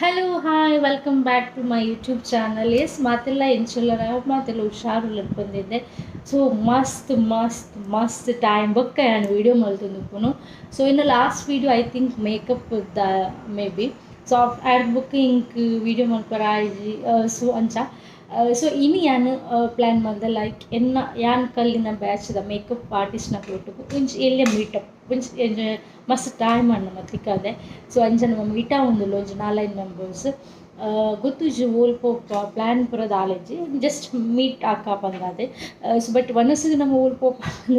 Hello hi welcome back to my YouTube channel. Yes ಮಾತೆಲ್ಲ ಎಂಚುಲ್ಲರ ಮಾತೆಲ್ಲ ಹುಷಾರು ಬಂದಿದ್ದೆ. ಸೊ ಮಸ್ತ್ ಟೈಮ್ ಬೊಕ್ಕ ನಾನು ವೀಡಿಯೋ ಮಲ್ತೊಂದುಪ್ಪುನು. ಸೊ ಇನ್ನು last video I think makeup ದ ಮೇ ಬಿ ಸೊ ಆಡ್ ಬುಕ್ ಇಂಕ್ ವೀಡಿಯೋ ಮಲ್ಪರ ಆಯ್ಜಿ ಸೊ ಅಂಚ ಸೊ ಇನಿ ಯಾನು ಪ್ಲ್ಯಾನ್ ಮಾಡಿದೆ ಲೈಕ್ ಎನ್ನ ಯಾನ್ ಕಲ್ಲಿನ ಬ್ಯಾಚ್ದ ಮೇಕಪ್ ಆರ್ಟಿಸ್ಟ್ನ ಕೊಟ್ಟು ಇಂಚ್ ಎಲ್ಲೇ ಮೀಟಪ್ ಇಂಚ್ ಮಸ್ತ್ ಟೈಮ್ ಅಣ್ಣ ಮತ್ತಿಕ್ಕದೆ. ಸೊ ಅಂಚ ನಮ್ಮ ಮೀಟ ಒಂದು ಲೋಂಜ್ 4 ಮೆಂಬರ್ಸ್ ಗೊತ್ತುಜಿ ಓಲ್ಪೋಪ ಪ್ಲ್ಯಾನ್ ಪುರದ ಆಲೆಜ್ಜಿ ಜಸ್ಟ್ ಮೀಟ್ ಆಕ ಬಂದಾದೆ. ಸೊ ಬಟ್ ಒನಸಿಗೆ ನಮ್ಮ ಓಲ್ಪೋಪ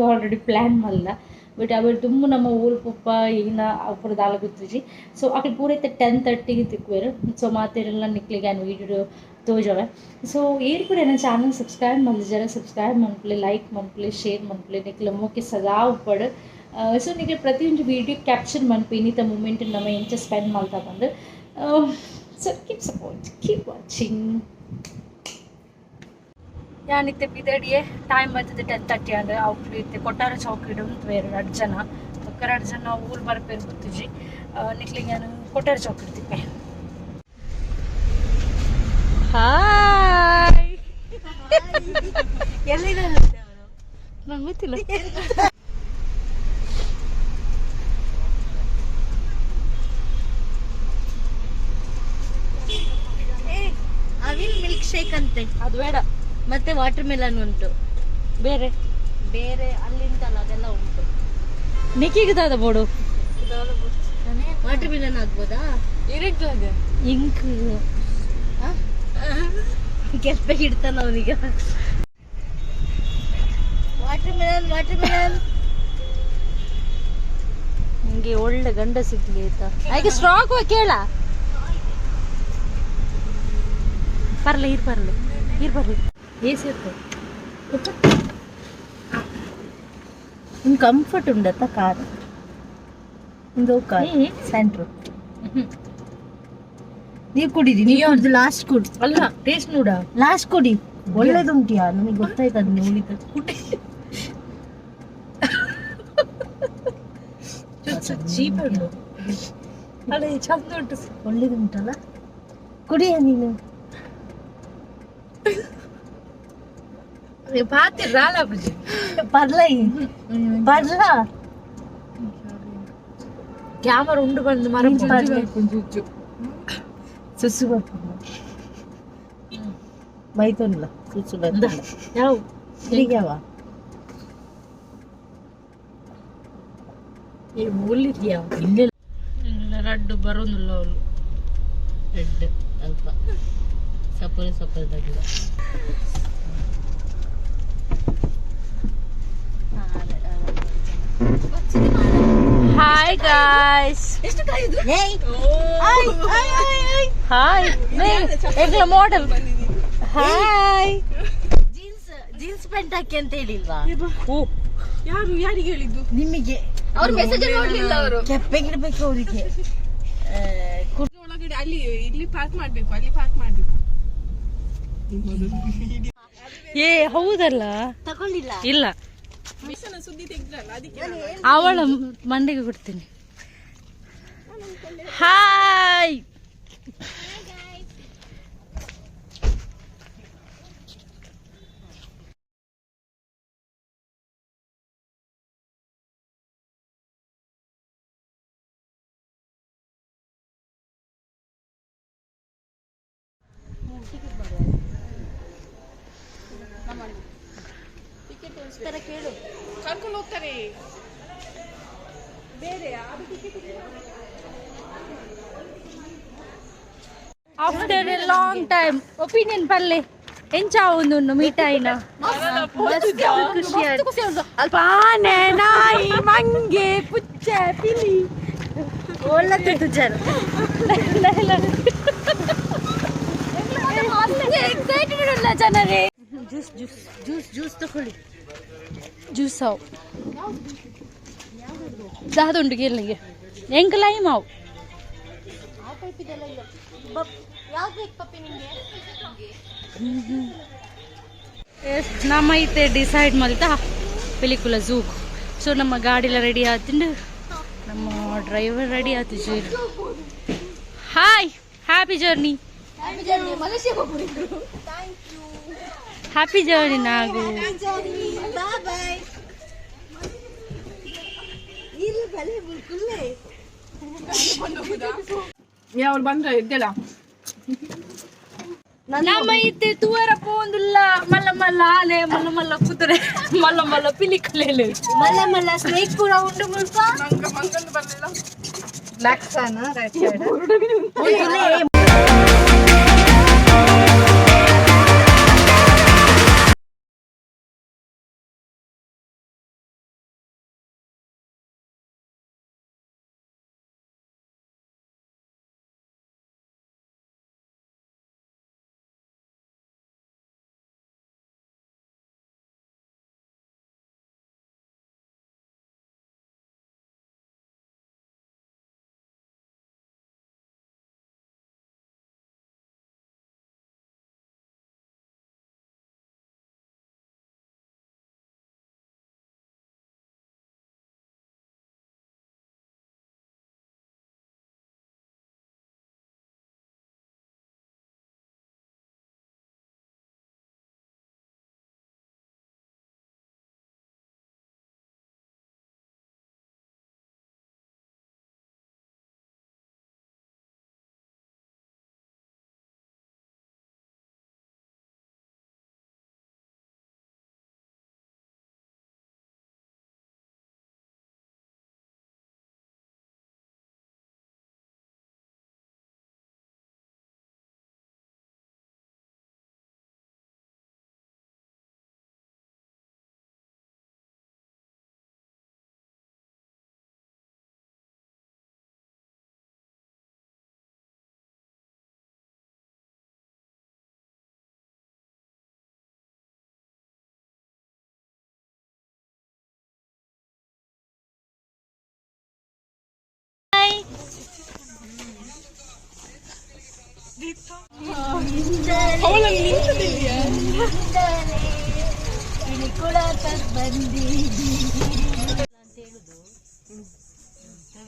ಆಲ್ರೆಡಿ ಪ್ಲ್ಯಾನ್ ಮಲ್ಲ ಬಟ್ ಅವರು ತುಂಬ ನಮ್ಮ ಓಲ್ಪೋಪ ಈಗಿನ ಪುರದ ಆಲ ಗೊತ್ತುಜಿ. ಸೊ ಅక్కడ ಪೂರೈತೆ 10:30 ತಿಕ್ಕುವೆರು. ಸೊ ಮಾತೆಲ್ಲ ನಿಕ್ಲಿಗೆ ನಾನು ವೀಡಿಯೋ ತೋಜವೆ. ಸೊ ಏರು ಕೂಡ ನನ್ನ ಚಾನಲ್ ಸಬ್ಸ್ಕ್ರೈಬ್ ಮಾಡಿದಾರೆ, ಸಬ್ಸ್ಕ್ರೈಬ್ ಮನ್ಪಲೆ, ಲೈಕ್ ಮನ್ಪಲೆ, ಶೇರ್ ಮನ್ಪಲೆ, ನಿಕ್ಲ ಮೂಕೆ ಸದಾ ಉಪ್ಪಡು. ಸೊ ನಿಮಗೆ ಪ್ರತಿಯೊಂದು ವೀಡಿಯೋ ಕ್ಯಾಪ್ಚರ್ ಮನ್ಪು ಇನ್ನಿತ ಮೂಮೆಂಟ್ ನಮ್ಮ ಎಂಚ ಸ್ಪೆಂಡ್ ಮಾಡ್ತಾ ಬಂದು. So keep support, keep watching. ಯಾನಿತ್ತೆ ಬಿದಡಿಯೇ ಟೈಮ್ ಬರ್ತದೆ 10:30 ಅಂದರೆ ಅವ್ರು ಇತ್ತೆ ಕೊಟ್ಟಾರ ಚೌಕಿಡು ಅಂತ ಬೇರೆ 2 ಜನ ಒಕ್ಕರ 2 ಜನ ಊರು ಬರ್ಪೇರು ಗೊತ್ತಿಜಿ ನಿಕ್ಲಿಗೆ ನಾನು ಕೊಟ್ಟಾರ ಚೌಕಿಡ್ತಿಪ್ಪೆ. ಹಾಯ್ ಎಲ್ಲಿದ್ದಾರೆ ನಂಗೆ ಗೊತ್ತಿಲ್ಲ. ಅವಿಲ್ ಮಿಲ್ಕ್ ಶೇಕ್ ಅಂತೆ, ಅದು ಬೇಡ. ಮತ್ತೆ ವಾಟರ್ ಮೆಲನ್ ಉಂಟು, ಬೇರೆ ಬೇರೆ ಅಲ್ಲಿಂತಲ್ಲ ಅದೆಲ್ಲ ಉಂಟು. ನಿಕ್ಕಿಗದ ಬೋಡು ವಾಟರ್ ಮೆಲನ್ ಆಗ್ಬೋದಾ? ಇಂಕ್ ಕೆಲ್ಸ ಹಿಡ್ತಾನ ಅವನಿಗೆ. ವಾಟರ್ ಮೆಲನ್ ನಿಂಗೆ ಒಳ್ಳೆ ಗಂಡ ಸಿಗ್ಲಿ ಆಯ್ತಾ. ಹಾಗೆ ಸ್ಟ್ರಾಕ್ ಕೇಳ ಬರ್ಲಿ ಏಸಿ ಇನ್ ಕಂಫರ್ಟ್ ಉಂಡತ್ತ ಕಾರ್ ಇಂದು ಕಾರ್ ಸೆಂಟ್ರ್ ನೀವು ಕುಡಿದಿ, ನೀವು ಲಾಸ್ಟ್ ಕುಡಿ ಅಲ್ಲ ಟೇಸ್ಟ್ ನೋಡ ಲಾಸ್ಟ್ ಕುಡಿ ಒಳ್ಳೇದುಂಟಿಯಾ ನಮಗೆ ಗೊತ್ತಾಯ್ತದ ನೀವು ಉಳಿದ ಕುಡಿ. ಚೀಪ್ ಉಂಟು ಅಲ್ಲ ಚಂದ ಉಂಟು ಒಳ್ಳೇದುಂಟಲ್ಲ ಕುಡಿಯ ನೀನು. ಪಾತಿರಾಲ ಬುಜಿ ಪರ್ಲೈ ಬರ್ಲ ಕ್ಯಾಮರಾ ಉಂಡು ಬಂದು ಮರ ಸುಸು ಬರ್ತೀನಿ ಬೈತೋನಿಲ್ಲ ಸುಸು ಬಂದ ಯಾವ ಹೀಗ್ಯಾವ ಈ ಮೂಲಿದ್ಯಾ ಇಲ್ಲ ರಡ್ಡು ಬರೋದಿಲ್ಲ ಅವಳು ರೆಡ್ ಅಲ್ಪ ಸಪರದಾಗಿಲ್ಲ. ಹಾಯ್ ಗಾಯ್ಸ್, ಹಾಯ್ ಎಗ್ಲ ಮಾಡೆಲ್. ಹಾಯ್ ಜೀನ್ಸ್ ಪ್ಯಾಂಟ್ ಹಾಕಿ ಅಂತ ಹೇಳಿಲ್ವಾ? ಯಾರಿಗೆ ಹೇಳಿದ್ದು? ನಿಮಗೆ ಅವ್ರ ಮೆಸೇಜ್ ನೋಡ್ಲಿಲ್ಲ ಅವರು. ಕೆಪ್ಪೆಗಿಡ್ಬೇಕು ಅವರಿಗೆ. ಒಳಗಡೆ ಅಲ್ಲಿ ಇಲ್ಲಿ ಪಾರ್ಕ್ ಮಾಡ್ಬೇಕು, ಅಲ್ಲಿ ಪಾರ್ಕ್ ಮಾಡ್ಬೇಕು. ಏ ಹೌದಲ್ಲ, ತಗೊಳ್ಳಿಲ್ಲ ಇಲ್ಲ ಸುದ್ದಿ ತೆಗ್ದ್ರಲ್ಲ ಅದಕ್ಕೆ ಅವಳ ಮಂಡೆಗೆ ಕೊಡ್ತೀನಿ. ಹಾಯ್ ಕೇಳು, ಕರ್ಕೊಂಡು ಹೋಗ್ತಾರೆ ಬೇರೆ. After A long time opinion ಪಲ್ಲೆ ಎಂಚ ಒಂದು ಮೀಟಾಯಿನ ಪಾನೆ ನಾಯಿ ಮಂಗೆ ಪುಚ್ಚೆ ಪಿಲಿ ಒಳ್ಳೆ ತುಜಾರ ಎಕ್ಸೈಟೆಡ್ ಇಲ್ಲ ಜನರೇ. ಜ್ಯೂಸ್ ಜ್ಯೂಸ್ ಜ್ಯೂಸ್ ಜ್ಯೂಸ್ ತಗೊಳ್ಳಿ. ಜ್ಯೂಸ್ ಅವು ಜಾದುಂಡು ಗೆಲ್ಲಿಗೆ ಎಂಕ ಲೈಮ್ ಅವು ನಮ್ಮ ಐತೆ ಡಿಸೈಡ್ ಮಲ್ತಾ ಪಿಲಿಕುಲ ಝೂಗ್. ಸೊ ನಮ್ಮ ಗಾಡಿಲ ರೆಡಿ ಆತಿಂಡು ನಮ್ಮ ಡ್ರೈವರ್ ರೆಡಿ ಆತಿಜಿ. Hi happy journey happy journey ನಾಗು. ಅವ್ರು ಬಂದ್ರೆ ಇದ್ದಲ್ಲ ನಮ್ಮ ಇತ್ತೆ ತೂವರ ಪೋಂದುಲ್ಲ ಮಲ್ಲ ಮಲ್ಲ ಆಲೆ ಮಲ್ಲ ಮಲ್ಲ ಕುದುರೆ ಮಲ್ಲ ಮಲ್ಲ ಪಿಲಿಕಲೇಲೆ ಮಲ್ಲ ಮಲ್ಲ ಸ್ನೇಕ್ ಕೂಡ ಉಂಡು ಮುಲ್ಪ ಮಂಗಂದು ಬರ್ಲಿಲ್ಲ. Back fan right side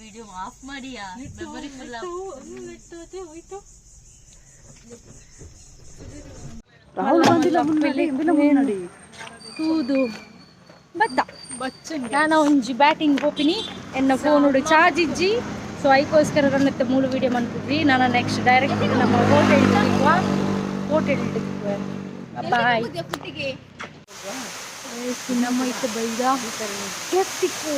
video off ಮಾಡಿಯಾ ಮೆಮೊರಿ ಫುಲ್ ತೂದು ಬತ್ತ ನಾನು ಒಂಜಿ ಬ್ಯಾಟಿಂಗ್ ಹೋಪಿನಿ ಎನ್ನ ಫೋನ್ ಚಾರ್ಜ್ ಇಜ್ಜಿ ಸೊ ಅದಕ್ಕೋಸ್ಕರ ನನ್ನತ್ತೆ ಮೂರು ವಿಡಿಯೋ ಮಾಡ್ತಿದ್ವಿ. ನಾನು ನೆಕ್ಸ್ಟ್ ಡೈರೆಕ್ಟ್ ನಮ್ಮ ಹೋಟೆಲ್ ಬಾಯ್ ನಮ್ಮ ಇತ್ತು ಬೈದ ಕೆತ್ತಿಕ್ಕು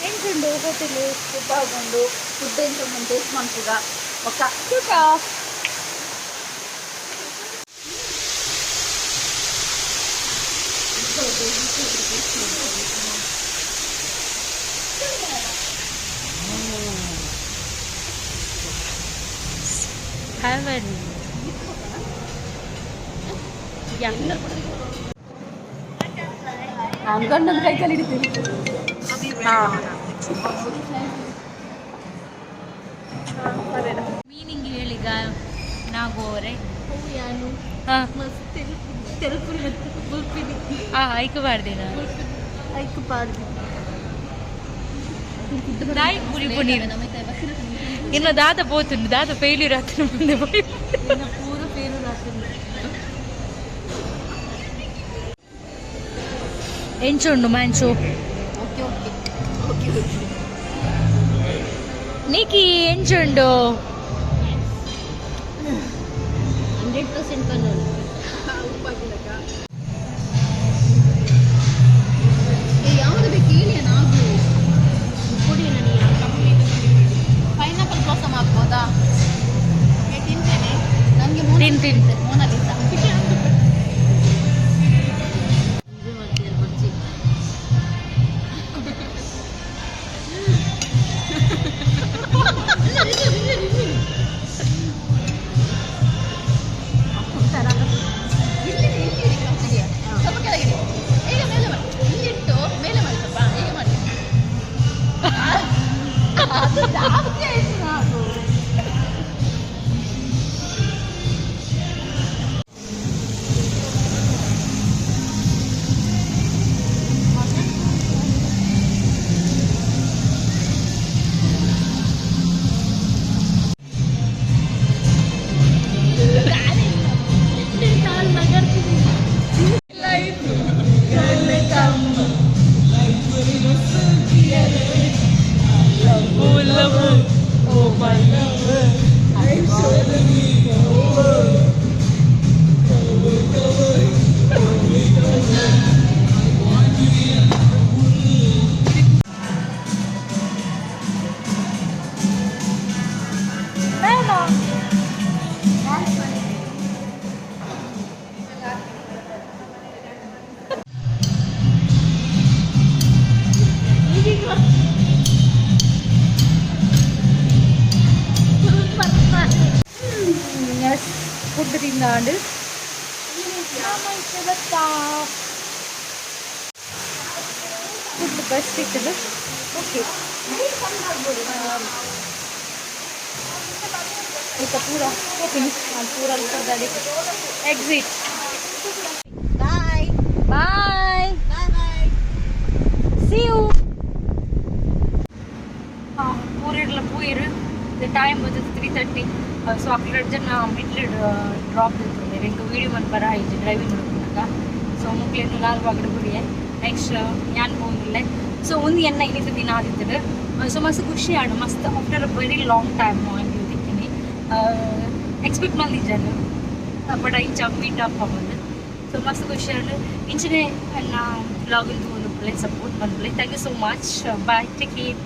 ఎంచుండు హోటల్ బాగుండు ఫుడ్ ఏంటో మనం టేస్ట్ మంచిగా ఒక heaven ಗಂಡನ ಕೈ ಕಲಿ ಹಿಡಿತೀನಿ ಮೀನಿಂಗ್ ಹೇಳಿಗ ನಾಗೋರೆ ಐಕ್ ಬಾರ್ದಿನ దాయి పూరి పనీర్ ఇన్న దాత పోతుంది దాత ఫెయిల్యూర్ అవుతుంది ముందే పోయి పూర ఫెయిల్యూర్ అవుతుంది ఎంచుండు మంచు ఓకే ఓకే ఓకే నీకు ఎంచుండు 100% కన్నోడు ಯಾವುದು ಬೇಕು ಹೇಳಿ ನಾವು ಕೊಡಿ ನನಗೆ ಪೈನಾಪಲ್ ಬ್ಲಾಸಮ್ ಆಗ್ಬೋದಾ ತಿಂತೆ ತಿಂತ ഫുഡ് തിന്നാണ്ട് ഫുഡ് ബസ് ഇട്ടത് ഓക്കെ इसका पूरा पूरा exit Bye. Bye Bye bye. See you पूरेला పోయిరు ద టైం was 3:30 ಸೊ ಅక్కడ ಜನ ಮಿಡ್ಲ್ ಡ್ರಾಪ್ ಇರ್ತದೆ ಇಂಕ ವಿಡಿಯೋ ಮನ್ ಬರ ಆಯ್ತು ಡ್ರೈವಿಂಗ್ ಮಾಡ್ಕೊಂಡಾಗ ಸೊ ಮುಕ್ಲೇನು ನಾಲ್ ಬಾಗಡ ಬಿಡಿಯೆ ನೆಕ್ಸ್ಟ್ ಯಾನ್ ಹೋಗಿಲ್ಲ ಸೊ ಒಂದು ಎನ್ನ ಇಲ್ಲಿಂದ ದಿನ ಆದಿತ್ತದ ಸೊ ಮಸ್ತ್ ಖುಷಿ ಆಡು ಮಸ್ತ್ after a very long time ಆಗಿದ್ದೀನಿ ಎಕ್ಸ್ಪೆಕ್ಟ್ ಮಾಡಿದ್ದಾನೆ ಬಟ್ ಇಂಚ ಮೀಟ್ ಅಪ್ ಆಗೋದು ಸೊ ಮಸ್ತ್ ಖುಷಿ ಆಡು ಇಂಚನೆ ನಾ ಬ್ಲಾಗಿಂದು ಒಂದು ಪ್ಲೇ ಸಪೋರ್ಟ್ ಬಂದ್ಬಿಡಿ thank you so much bye take care